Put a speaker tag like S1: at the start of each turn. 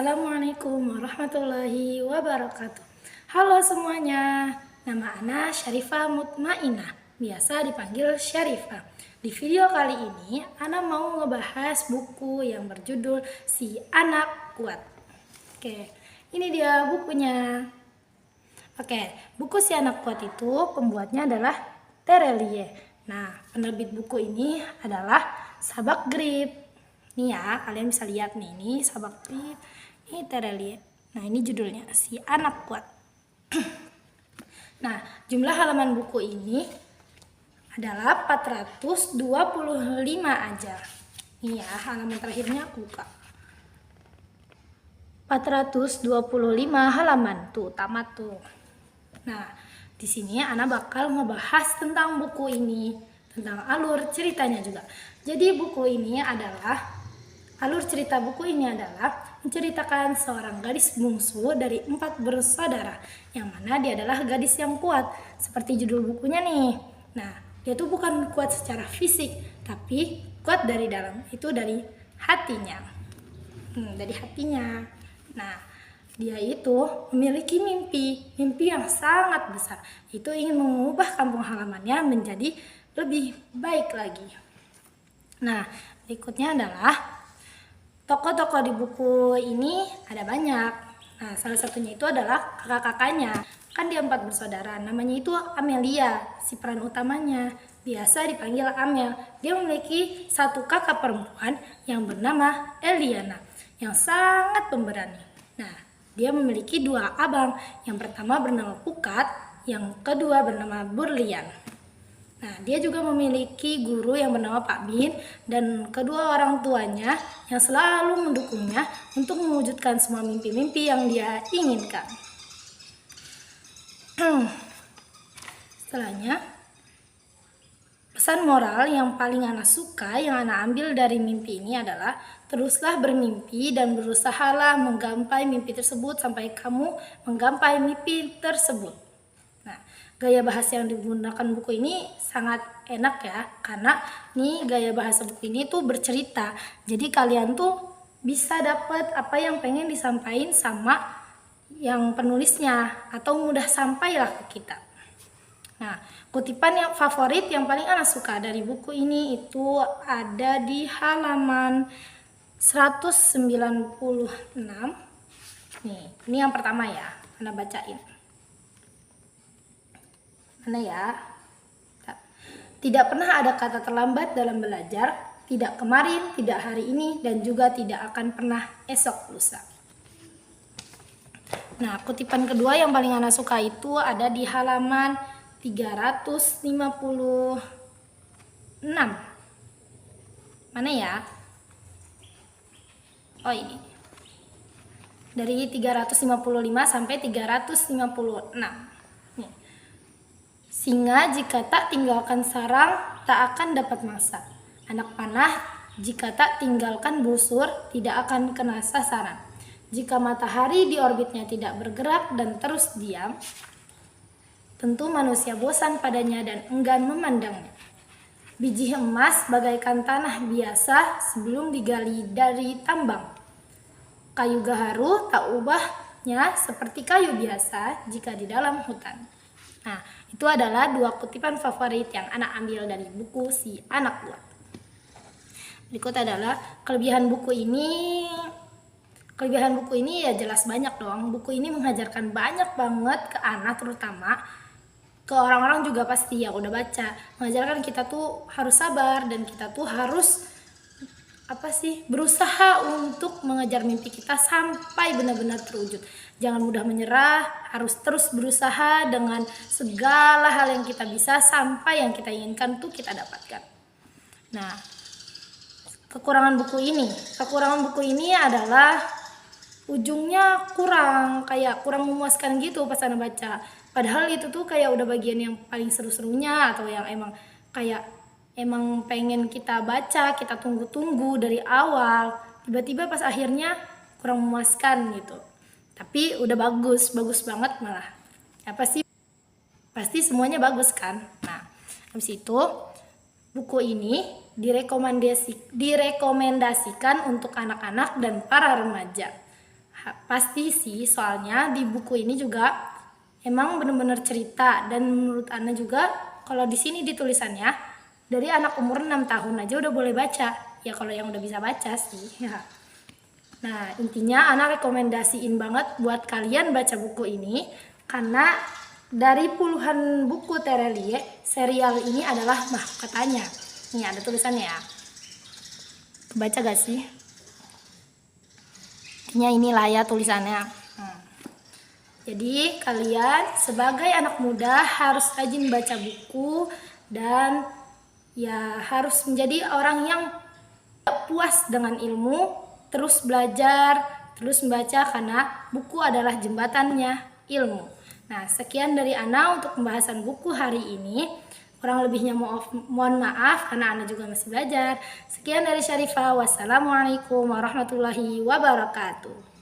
S1: Assalamualaikum warahmatullahi wabarakatuh. Halo semuanya, nama Ana Syarifah Mutmainah, biasa dipanggil Syarifah. Di video kali ini, Ana mau ngebahas buku yang berjudul Si Anak Kuat. Oke, ini dia bukunya. Oke, buku Si Anak Kuat itu pembuatnya adalah Terelie. Nah, penerbit buku ini adalah Sabak Grip. Nih ya, kalian bisa lihat nih, ini Sabak Grip, ini Terelie. Nah, ini judulnya Si Anak Kuat. Nah, jumlah halaman buku ini adalah 425 aja. Ini ya, halaman terakhirnya aku buka. 425 halaman tuh, tamat tuh. Nah, di sini Ana bakal ngebahas tentang buku ini, tentang alur ceritanya juga. Jadi alur cerita buku ini adalah menceritakan seorang gadis bungsu dari 4 bersaudara, yang mana dia adalah gadis yang kuat, seperti judul bukunya nih. Nah, dia tuh bukan kuat secara fisik, tapi kuat dari dalam, itu dari hatinya. Dari hatinya. Nah, dia itu memiliki mimpi yang sangat besar. Itu ingin mengubah kampung halamannya menjadi lebih baik lagi. Nah, berikutnya adalah tokoh-tokoh di buku ini ada banyak. Nah, salah satunya itu adalah kakak-kakaknya. Kan dia 4 bersaudara, namanya itu Amelia, si peran utamanya. Biasa dipanggil Amel. Dia memiliki satu kakak perempuan yang bernama Eliana, yang sangat pemberani. Nah, dia memiliki 2 abang. Yang pertama bernama Pukat, yang kedua bernama Burlian. Nah, dia juga memiliki guru yang bernama Pak Bin dan kedua orang tuanya yang selalu mendukungnya untuk mewujudkan semua mimpi-mimpi yang dia inginkan. Setelahnya, pesan moral yang paling Ana suka, yang Ana ambil dari mimpi ini adalah teruslah bermimpi dan berusahalah menggapai mimpi tersebut sampai kamu menggapai mimpi tersebut. Nah, gaya bahasa yang digunakan buku ini sangat enak ya, karena nih gaya bahasa buku ini tuh bercerita. Jadi kalian tuh bisa dapat apa yang pengen disampaikan sama yang penulisnya, atau mudah sampailah ke kita. Nah, kutipan yang favorit yang paling Ana suka dari buku ini itu ada di halaman 196. Nih, ini yang pertama ya, Ana bacain. Mana ya? Tidak pernah ada kata terlambat dalam belajar, tidak kemarin, tidak hari ini, dan juga tidak akan pernah esok lusa. Nah, kutipan kedua yang paling Ana suka itu ada di halaman 356. Mana ya? Oh, ini. Dari 355 sampai 356. Singa jika tak tinggalkan sarang, tak akan dapat masak. Anak panah jika tak tinggalkan busur, tidak akan kena sasaran. Jika matahari di orbitnya tidak bergerak dan terus diam, tentu manusia bosan padanya dan enggan memandangnya. Biji emas bagaikan tanah biasa sebelum digali dari tambang. Kayu gaharu tak ubahnya seperti kayu biasa jika di dalam hutan. Nah, itu adalah 2 kutipan favorit yang Ana ambil dari buku Si Anak Kuat. Berikut adalah kelebihan buku ini. Kelebihan buku ini ya jelas banyak dong. Buku ini mengajarkan banyak banget ke Ana, terutama ke orang-orang juga pasti yang udah baca. Mengajarkan kita tuh harus sabar dan kita tuh harus berusaha untuk mengejar mimpi kita sampai benar-benar terwujud. Jangan mudah menyerah, harus terus berusaha dengan segala hal yang kita bisa sampai yang kita inginkan tuh kita dapatkan. Nah, kekurangan buku ini adalah ujungnya kurang memuaskan gitu pas Ana baca. Padahal itu tuh kayak udah bagian yang paling seru-serunya, atau yang emang pengen kita baca, kita tunggu-tunggu dari awal. Tiba-tiba pas akhirnya kurang memuaskan gitu. Tapi udah bagus banget malah. Pasti semuanya bagus kan. Nah, habis itu buku ini direkomendasikan untuk anak-anak dan para remaja. Pasti sih, soalnya di buku ini juga emang bener-bener cerita, dan menurut Ana juga kalau di sini di tulisannya dari anak umur 6 tahun aja udah boleh baca. Ya kalau yang udah bisa baca sih. Ya. Nah, intinya Ana rekomendasiin banget buat kalian baca buku ini karena dari puluhan buku Terelie, serial ini adalah mahkotanya. Ini ada tulisannya ya. Kebaca gak sih? Intinya inilah ya tulisannya. Jadi kalian sebagai anak muda harus rajin baca buku dan ya harus menjadi orang yang puas dengan ilmu, terus belajar, terus membaca karena buku adalah jembatannya ilmu. Nah, sekian dari Ana untuk pembahasan buku hari ini. Kurang lebihnya mohon maaf karena Ana juga masih belajar. Sekian dari Syarifah. Wassalamualaikum warahmatullahi wabarakatuh.